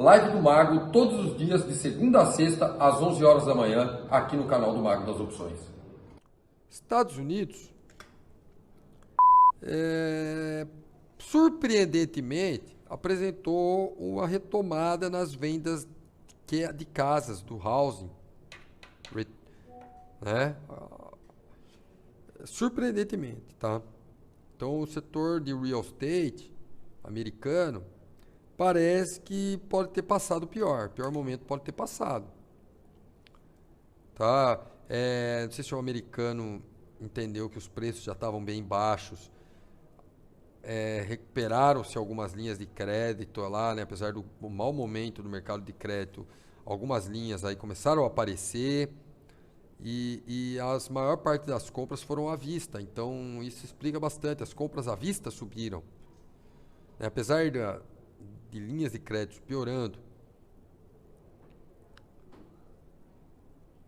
Live do Mago, todos os dias, de segunda a sexta, às 11 horas da manhã, aqui no canal do Mago das Opções. Estados Unidos, surpreendentemente, apresentou uma retomada nas vendas de casas, do housing, né? Surpreendentemente, tá? Então, o setor de real estate americano parece que pode ter passado o pior momento pode ter passado, tá? Não sei se o americano entendeu que os preços já estavam bem baixos, recuperaram-se algumas linhas de crédito lá, né? Apesar do mau momento do mercado de crédito, algumas linhas aí começaram a aparecer e a maior parte das compras foram à vista. Então isso explica bastante. As compras à vista subiram, né? Apesar de linhas de crédito piorando,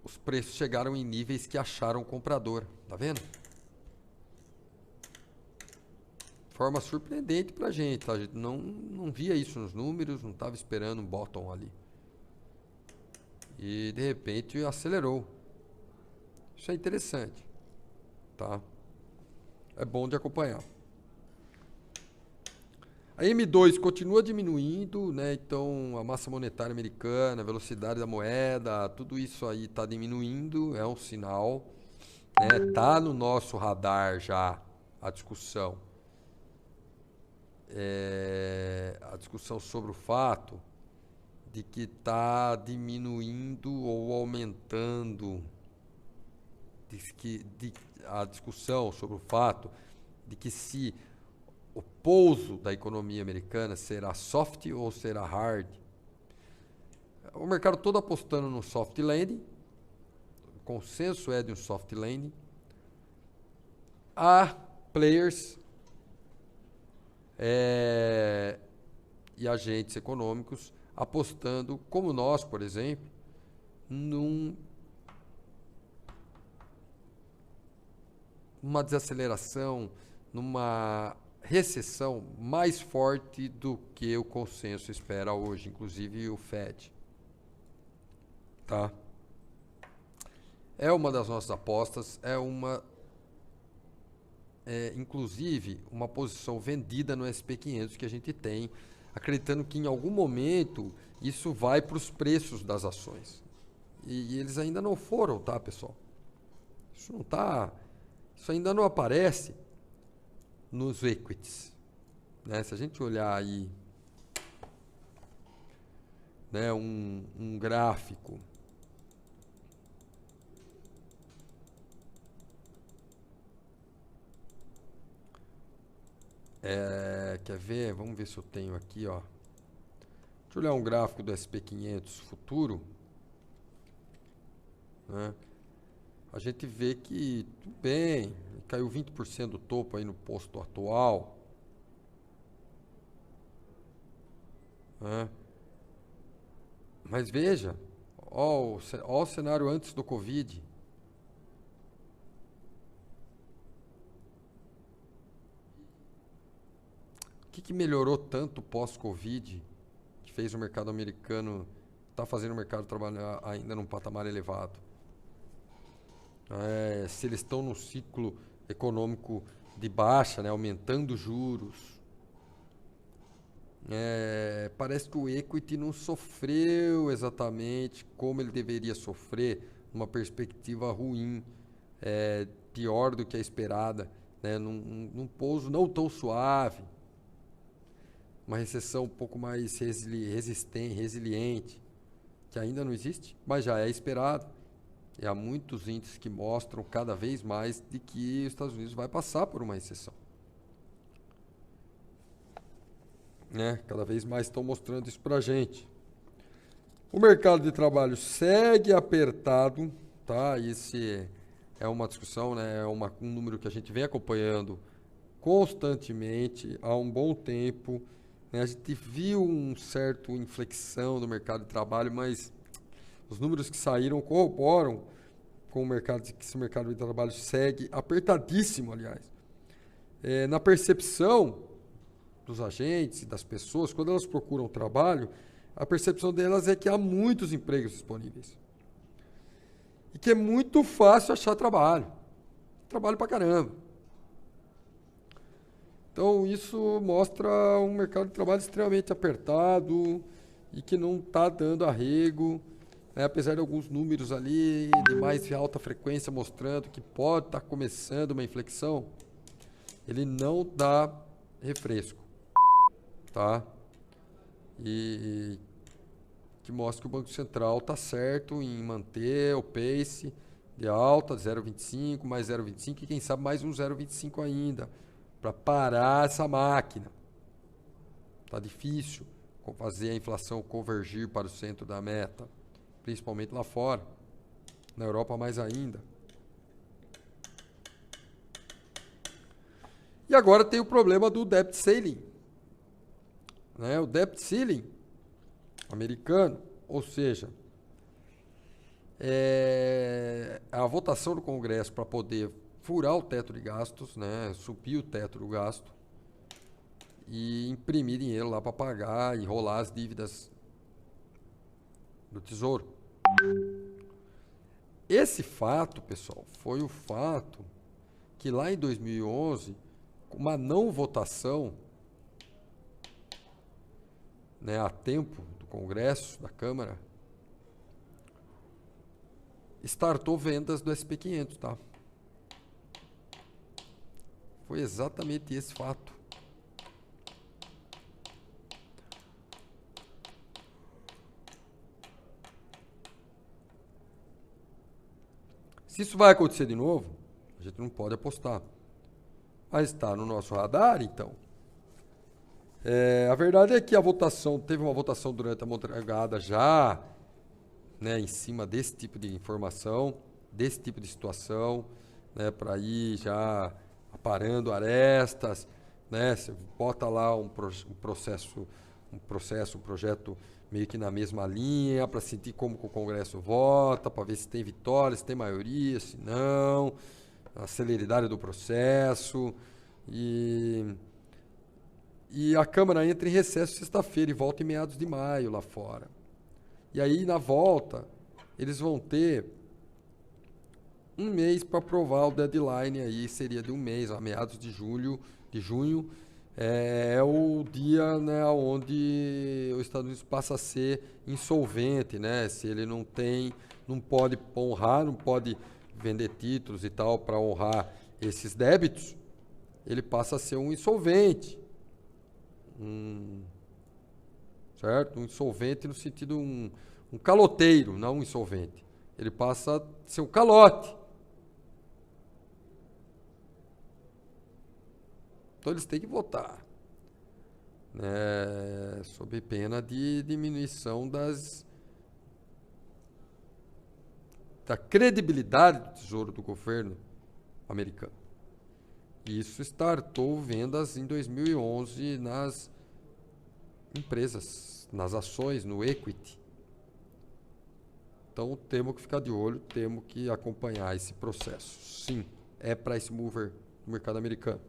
os preços chegaram em níveis que acharam comprador. Tá vendo? Forma surpreendente pra gente, tá? A gente não via isso nos números, não estava esperando um bottom ali. E de repente acelerou. Isso é interessante, tá? É bom de acompanhar. A M2 continua diminuindo, né? Então a massa monetária americana, a velocidade da moeda, tudo isso aí está diminuindo, é um sinal, né? Tá no nosso radar já a discussão. A discussão sobre o fato de que está diminuindo ou aumentando, a discussão sobre o fato de que se o pouso da economia americana será soft ou será hard. O mercado todo apostando no soft landing, o consenso é de um soft landing. Há players e agentes econômicos apostando, como nós, por exemplo, numa desaceleração, numa recessão mais forte do que o consenso espera hoje, inclusive o Fed. Tá? É uma das nossas apostas, inclusive uma posição vendida no SP500 que a gente tem, acreditando que em algum momento isso vai para os preços das ações. E eles ainda não foram, tá, pessoal? Isso ainda não aparece nos equities, né? Se a gente olhar aí, né, um gráfico quer ver? Vamos ver se eu tenho aqui, ó. Deixa eu olhar um gráfico do SP500 futuro, né? A gente vê que, tudo bem, caiu 20% do topo aí no posto atual, né? Mas veja, ó o cenário antes do Covid. O que melhorou tanto pós-Covid que fez o mercado americano tá fazendo o mercado trabalhar ainda num patamar elevado? Se eles estão num ciclo econômico de baixa, né, aumentando juros, parece que o equity não sofreu exatamente como ele deveria sofrer, numa perspectiva ruim, pior do que a esperada, né, num pouso não tão suave, uma recessão um pouco mais resiliente, que ainda não existe, mas já é esperado. E há muitos índices que mostram cada vez mais de que os Estados Unidos vai passar por uma recessão. Né? Cada vez mais estão mostrando isso para a gente. O mercado de trabalho segue apertado, tá? Esse é uma discussão, né? É um número que a gente vem acompanhando constantemente há um bom tempo, né? A gente viu um certo inflexão do mercado de trabalho, mas os números que saíram corroboram com o mercado, que esse mercado de trabalho segue apertadíssimo, aliás. Na percepção dos agentes e das pessoas, quando elas procuram trabalho, a percepção delas é que há muitos empregos disponíveis. E que é muito fácil achar trabalho. Trabalho pra caramba. Então, isso mostra um mercado de trabalho extremamente apertado e que não está dando arrego, né? Apesar de alguns números ali de mais alta frequência mostrando que pode estar começando uma inflexão, ele não dá refresco, tá? E que mostra que o Banco Central está certo em manter o pace de alta, 0,25, mais 0,25 e quem sabe mais um 0,25 ainda, para parar essa máquina. Está difícil fazer a inflação convergir para o centro da meta, principalmente lá fora, na Europa mais ainda. E agora tem o problema do debt ceiling, né? O debt ceiling americano, ou seja, a votação do Congresso para poder furar o teto de gastos, né, subir o teto do gasto e imprimir dinheiro lá para pagar e rolar as dívidas do Tesouro. Esse fato, pessoal, foi o fato que lá em 2011, com uma não votação, né, a tempo do Congresso, da Câmara, startou vendas do SP500, tá? Foi exatamente esse fato. Se isso vai acontecer de novo, a gente não pode apostar. Mas está no nosso radar, então. A verdade é que a votação, teve uma votação durante a madrugada já, né, em cima desse tipo de informação, desse tipo de situação, né, para ir já aparando arestas, né, você bota lá um projeto meio que na mesma linha, para sentir como que o Congresso vota, para ver se tem vitória, se tem maioria, se não, a celeridade do processo, e a Câmara entra em recesso sexta-feira e volta em meados de maio lá fora. E aí, na volta, eles vão ter um mês para aprovar o deadline, aí seria de um mês, a meados de junho, é o dia, né, onde os Estados Unidos passa a ser insolvente, né? Se ele não pode honrar, não pode vender títulos e tal para honrar esses débitos, ele passa a ser um insolvente. Certo? Um insolvente no sentido um caloteiro, não um insolvente. Ele passa a ser um calote. Então eles têm que votar, né, sob pena de diminuição da credibilidade do Tesouro do governo americano. Isso startou vendas em 2011 nas empresas, nas ações, no equity. Então temos que ficar de olho, temos que acompanhar esse processo. Sim, é price mover no mercado americano.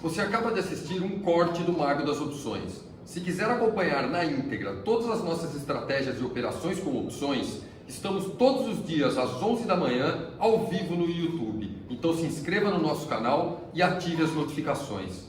Você acaba de assistir um corte do Mago das Opções. Se quiser acompanhar na íntegra todas as nossas estratégias e operações com opções, estamos todos os dias às 11 da manhã ao vivo no YouTube. Então se inscreva no nosso canal e ative as notificações.